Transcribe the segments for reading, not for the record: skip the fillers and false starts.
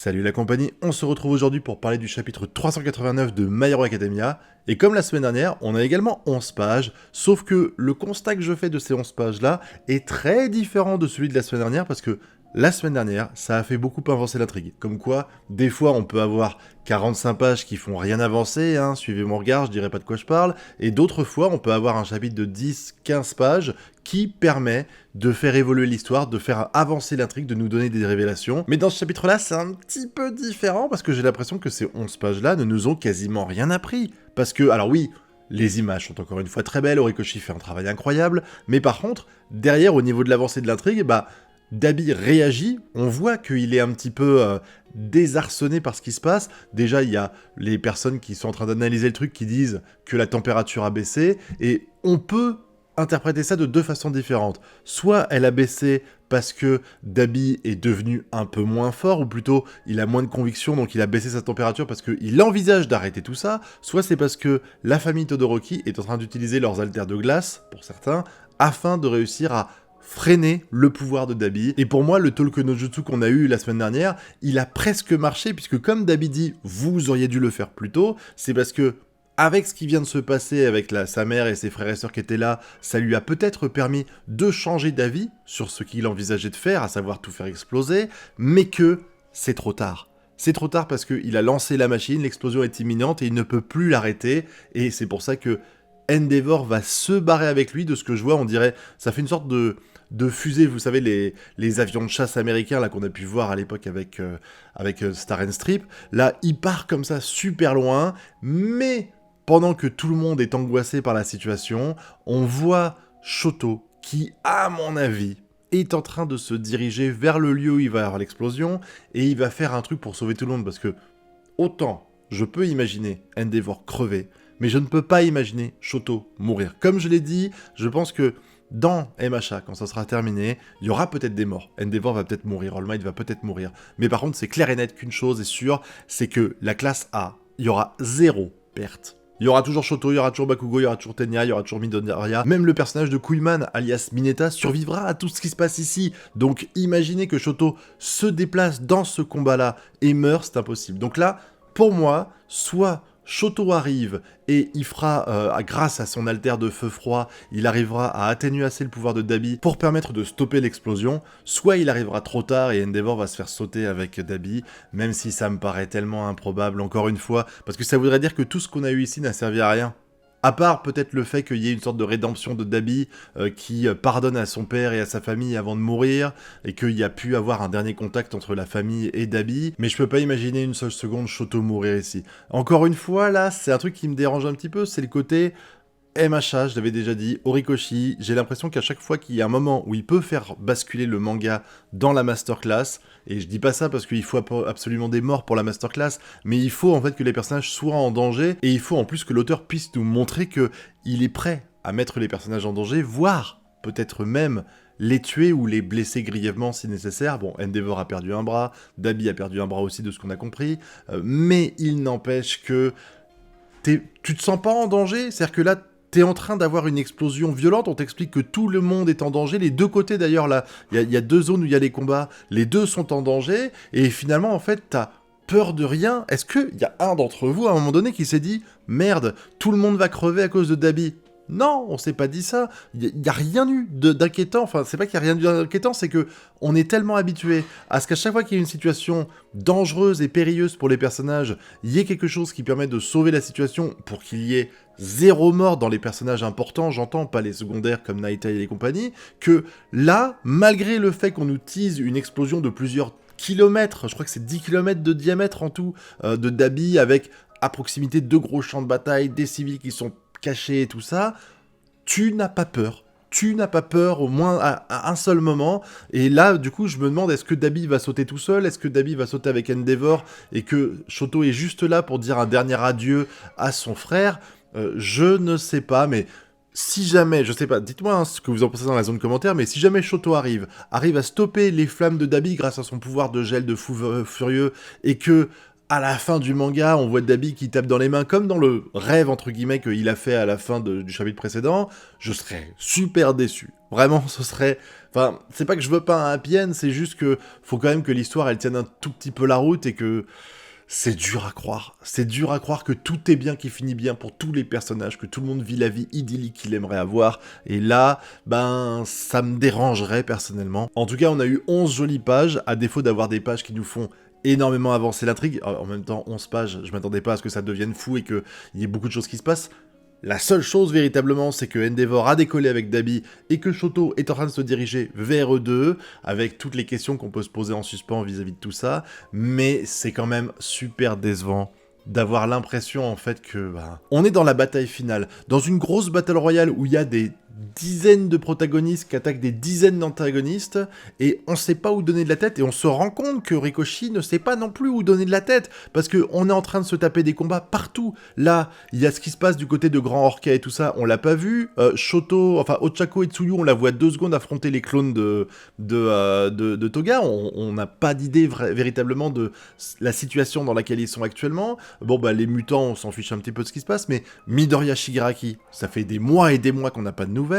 Salut la compagnie, on se retrouve aujourd'hui pour parler du chapitre 389 de My Hero Academia, et comme la semaine dernière, on a également 11 pages, sauf que le constat que je fais de ces 11 pages-là est très différent de celui de la semaine dernière, parce que la semaine dernière, ça a fait beaucoup avancer l'intrigue. Comme quoi, des fois on peut avoir 45 pages qui font rien avancer, hein, suivez mon regard, je dirais pas de quoi je parle, et d'autres fois on peut avoir un chapitre de 10-15 pages qui permet de faire évoluer l'histoire, de faire avancer l'intrigue, de nous donner des révélations. Mais dans ce chapitre-là, c'est un petit peu différent, parce que j'ai l'impression que ces 11 pages-là ne nous ont quasiment rien appris. Parce que, alors oui, les images sont encore une fois très belles, Horikoshi fait un travail incroyable, mais par contre, derrière, au niveau de l'avancée de l'intrigue, Dabi réagit, on voit qu'il est un petit peu désarçonné par ce qui se passe. Déjà, il y a les personnes qui sont en train d'analyser le truc qui disent que la température a baissé, et on peut interpréter ça de deux façons différentes. Soit elle a baissé parce que Dabi est devenu un peu moins fort, ou plutôt il a moins de conviction, donc il a baissé sa température parce qu'il envisage d'arrêter tout ça, soit c'est parce que la famille Todoroki est en train d'utiliser leurs haltères de glace, pour certains, afin de réussir à freiner le pouvoir de Dabi. Et pour moi, le Talk no Jutsu qu'on a eu la semaine dernière, il a presque marché, puisque comme Dabi dit, vous auriez dû le faire plus tôt, c'est parce que avec ce qui vient de se passer avec sa mère et ses frères et sœurs qui étaient là, ça lui a peut-être permis de changer d'avis sur ce qu'il envisageait de faire, à savoir tout faire exploser, mais que c'est trop tard. C'est trop tard parce qu'il a lancé la machine, l'explosion est imminente et il ne peut plus l'arrêter, et c'est pour ça que Endeavor va se barrer avec lui. De ce que je vois, on dirait, ça fait une sorte de fusée, vous savez, les avions de chasse américains là qu'on a pu voir à l'époque avec Star and Strip. Là, il part comme ça super loin, mais pendant que tout le monde est angoissé par la situation, on voit Shoto qui, à mon avis, est en train de se diriger vers le lieu où il va y avoir l'explosion, et il va faire un truc pour sauver tout le monde, parce que autant je peux imaginer Endeavor crever, mais je ne peux pas imaginer Shoto mourir. Comme je l'ai dit, je pense que dans MHA, quand ça sera terminé, il y aura peut-être des morts. Endeavor va peut-être mourir, All Might va peut-être mourir. Mais par contre, c'est clair et net qu'une chose est sûre, c'est que la classe A, il y aura zéro perte. Il y aura toujours Shoto, il y aura toujours Bakugo, il y aura toujours Tenya, il y aura toujours Midoriya. Même le personnage de Kuiman, alias Mineta, survivra à tout ce qui se passe ici. Donc imaginez que Shoto se déplace dans ce combat-là et meurt, c'est impossible. Donc là, pour moi, soit Shoto arrive et il fera, grâce à son alter de feu froid, il arrivera à atténuer assez le pouvoir de Dabi pour permettre de stopper l'explosion, soit il arrivera trop tard et Endeavor va se faire sauter avec Dabi, même si ça me paraît tellement improbable, encore une fois, parce que ça voudrait dire que tout ce qu'on a eu ici n'a servi à rien. À part peut-être le fait qu'il y ait une sorte de rédemption de Dabi qui pardonne à son père et à sa famille avant de mourir, et qu'il y a pu avoir un dernier contact entre la famille et Dabi, mais je peux pas imaginer une seule seconde Shoto mourir ici. Encore une fois, là, c'est un truc qui me dérange un petit peu, c'est le côté MHA, je l'avais déjà dit, Horikoshi, j'ai l'impression qu'à chaque fois qu'il y a un moment où il peut faire basculer le manga dans la masterclass, et je dis pas ça parce qu'il faut absolument des morts pour la masterclass, mais il faut en fait que les personnages soient en danger, et il faut en plus que l'auteur puisse nous montrer que il est prêt à mettre les personnages en danger, voire peut-être même les tuer ou les blesser grièvement si nécessaire. Bon, Endeavor a perdu un bras, Dabi a perdu un bras aussi de ce qu'on a compris, mais il n'empêche que tu te sens pas en danger, c'est-à-dire que là, t'es en train d'avoir une explosion violente, on t'explique que tout le monde est en danger, les deux côtés d'ailleurs, là, il y a deux zones où il y a les combats, les deux sont en danger, et finalement, en fait, t'as peur de rien. Est-ce qu'il y a un d'entre vous, à un moment donné, qui s'est dit « Merde, tout le monde va crever à cause de Dabi ». Non, on s'est pas dit ça. Il y a rien eu d'inquiétant. Enfin, c'est pas qu'il y a rien eu d'inquiétant, c'est que on est tellement habitué à ce qu'à chaque fois qu'il y a une situation dangereuse et périlleuse pour les personnages, il y ait quelque chose qui permet de sauver la situation pour qu'il y ait zéro mort dans les personnages importants, j'entends, pas les secondaires comme Naita et les compagnies, que là, malgré le fait qu'on nous tease une explosion de plusieurs kilomètres, je crois que c'est 10 kilomètres de diamètre en tout, de Dabi, avec à proximité deux gros champs de bataille, des civils qui sont caché et tout ça, tu n'as pas peur. Tu n'as pas peur, au moins à un seul moment. Et là, du coup, je me demande, est-ce que Dabi va sauter tout seul? Est-ce que Dabi va sauter avec Endeavor? Et que Shoto est juste là pour dire un dernier adieu à son frère? Je ne sais pas, mais si jamais, je sais pas, dites-moi ce que vous en pensez dans la zone commentaire, mais si jamais Shoto arrive à stopper les flammes de Dabi grâce à son pouvoir de gel de fou furieux, et que à la fin du manga, on voit Dabi qui tape dans les mains, comme dans le rêve, entre guillemets, qu'il a fait à la fin du chapitre précédent, je serais super déçu. Vraiment, ce serait... Enfin, c'est pas que je veux pas un happy end, c'est juste que faut quand même que l'histoire, elle tienne un tout petit peu la route, et que... C'est dur à croire. C'est dur à croire que tout est bien qui finit bien pour tous les personnages, que tout le monde vit la vie idyllique qu'il aimerait avoir. Et là, ben, ça me dérangerait personnellement. En tout cas, on a eu 11 jolies pages, à défaut d'avoir des pages qui nous font énormément avancer l'intrigue. En même temps, 11 pages, je m'attendais pas à ce que ça devienne fou et qu'il y ait beaucoup de choses qui se passent. La seule chose véritablement, c'est que Endeavor a décollé avec Dabi et que Shoto est en train de se diriger vers eux deux, avec toutes les questions qu'on peut se poser en suspens vis-à-vis de tout ça, mais c'est quand même super décevant d'avoir l'impression en fait que on est dans la bataille finale, dans une grosse battle royale où il y a des dizaines de protagonistes qui attaquent des dizaines d'antagonistes, et on sait pas où donner de la tête, et on se rend compte que Rikoshi ne sait pas non plus où donner de la tête, parce qu'on est en train de se taper des combats partout. Là, il y a ce qui se passe du côté de Grand Orca et tout ça, on l'a pas vu. Shoto, enfin Ochako et Tsuyu, on la voit 2 secondes affronter les clones de Toga, on n'a pas d'idée véritablement de la situation dans laquelle ils sont actuellement. Bon bah les mutants, on s'en fiche un petit peu de ce qui se passe, mais Midoriya Shigaraki, ça fait des mois et des mois qu'on n'a pas de nouvelles.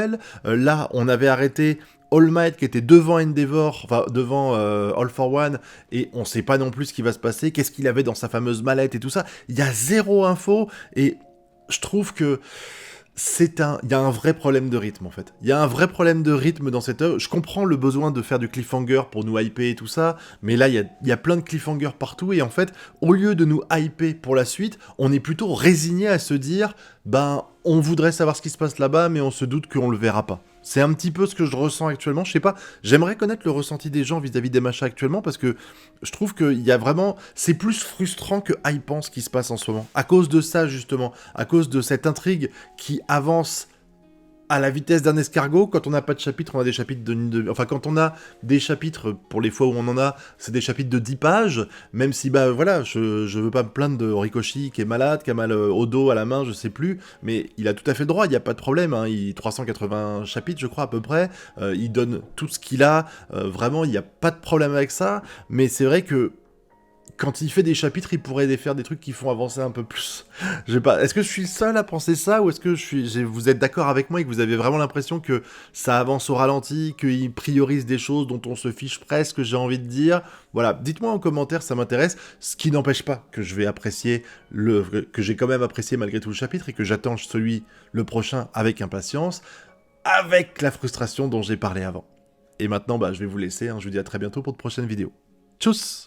Là, on avait arrêté All Might qui était devant Endeavor, enfin devant All for One, et on sait pas non plus ce qui va se passer, qu'est-ce qu'il avait dans sa fameuse mallette et tout ça. Il y a zéro info, et je trouve que il y a un vrai problème de rythme en fait. Il y a un vrai problème de rythme dans cette œuvre. Je comprends le besoin de faire du cliffhanger pour nous hyper et tout ça, mais là il y a plein de cliffhangers partout, et en fait, au lieu de nous hyper pour la suite, on est plutôt résigné à se dire, ben on voudrait savoir ce qui se passe là-bas, mais on se doute qu'on le verra pas. C'est un petit peu ce que je ressens actuellement, je sais pas, j'aimerais connaître le ressenti des gens vis-à-vis des machas actuellement, parce que je trouve qu'il y a vraiment... C'est plus frustrant que hypant ce qui se passe en ce moment, à cause de ça justement, à cause de cette intrigue qui avance à la vitesse d'un escargot. Quand on n'a pas de chapitre, on a des chapitres Enfin, quand on a des chapitres, pour les fois où on en a, c'est des chapitres de 10 pages, même si, bah voilà, je veux pas me plaindre de Horikoshi qui est malade, qui a mal au dos, à la main, je sais plus, mais il a tout à fait le droit, il n'y a pas de problème, hein, 380 chapitres, je crois, à peu près, il donne tout ce qu'il a, vraiment, il n'y a pas de problème avec ça, mais c'est vrai que quand il fait des chapitres, il pourrait faire des trucs qui font avancer un peu plus. Je sais pas, est-ce que je suis seul à penser ça, ou est-ce que vous êtes d'accord avec moi et que vous avez vraiment l'impression que ça avance au ralenti, qu'il priorise des choses dont on se fiche presque, j'ai envie de dire. Voilà, dites-moi en commentaire, ça m'intéresse, ce qui n'empêche pas que je vais apprécier que j'ai quand même apprécié malgré tout le chapitre, et que j'attends le prochain avec impatience, avec la frustration dont j'ai parlé avant. Et maintenant, bah, je vais vous laisser, hein, je vous dis à très bientôt pour de prochaines vidéos. Tchuss!